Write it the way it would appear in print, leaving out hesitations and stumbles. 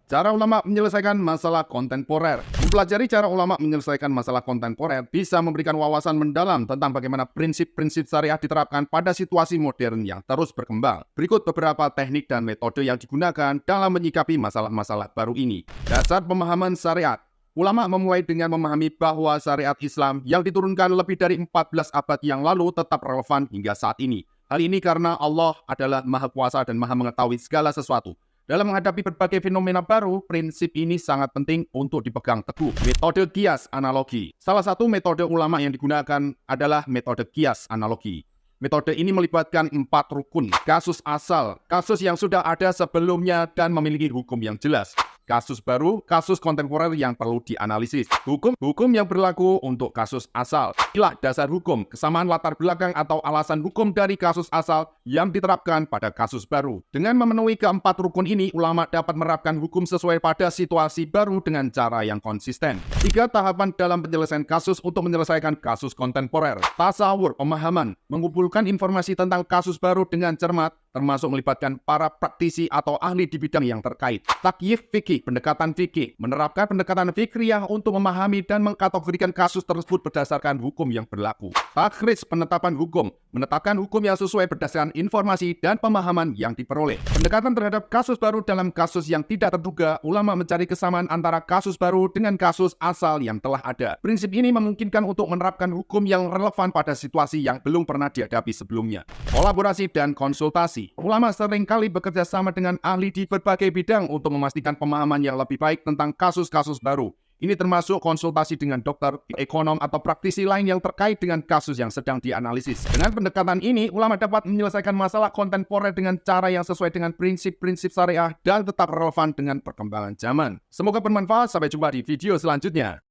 Cara ulama menyelesaikan masalah kontemporer. Mempelajari cara ulama menyelesaikan masalah kontemporer bisa memberikan wawasan mendalam tentang bagaimana prinsip-prinsip syariah diterapkan pada situasi modern yang terus berkembang. Berikut beberapa teknik dan metode yang digunakan dalam menyikapi masalah-masalah baru ini. Dasar pemahaman syariat. Ulama memulai dengan memahami bahwa syariat Islam yang diturunkan lebih dari 14 abad yang lalu tetap relevan hingga saat ini. Hal ini karena Allah adalah Maha Kuasa dan Maha Mengetahui segala sesuatu. Dalam menghadapi berbagai fenomena baru, prinsip ini sangat penting untuk dipegang teguh. Metode kias analogi. Salah satu metode ulama yang digunakan adalah metode kias analogi. Metode ini melibatkan 4 rukun. Kasus asal, kasus yang sudah ada sebelumnya dan memiliki hukum yang jelas. Kasus baru, kasus kontemporer yang perlu dianalisis. Hukum yang berlaku untuk kasus asal. Inilah dasar hukum, kesamaan latar belakang atau alasan hukum dari kasus asal yang diterapkan pada kasus baru. Dengan memenuhi keempat rukun ini, ulama dapat menerapkan hukum sesuai pada situasi baru dengan cara yang konsisten. 3 tahapan dalam penyelesaian kasus untuk menyelesaikan kasus kontemporer. Tasawur, pemahaman, mengumpulkan informasi tentang kasus baru dengan cermat, termasuk melibatkan para praktisi atau ahli di bidang yang terkait. Takyif fikih, pendekatan fikih, menerapkan pendekatan fikriyah untuk memahami dan mengkategorikan kasus tersebut berdasarkan hukum yang berlaku. Takhrij, penetapan hukum, menetapkan hukum yang sesuai berdasarkan informasi dan pemahaman yang diperoleh. Pendekatan terhadap kasus baru dalam kasus yang tidak terduga, ulama mencari kesamaan antara kasus baru dengan kasus asal yang telah ada. Prinsip ini memungkinkan untuk menerapkan hukum yang relevan pada situasi yang belum pernah dihadapi sebelumnya. Kolaborasi dan konsultasi. Ulama seringkali bekerja sama dengan ahli di berbagai bidang untuk memastikan pemahaman yang lebih baik tentang kasus-kasus baru. Ini termasuk konsultasi dengan dokter, ekonom, atau praktisi lain yang terkait dengan kasus yang sedang dianalisis. Dengan pendekatan ini, ulama dapat menyelesaikan masalah kontemporer dengan cara yang sesuai dengan prinsip-prinsip syariah dan tetap relevan dengan perkembangan zaman. Semoga bermanfaat, sampai jumpa di video selanjutnya.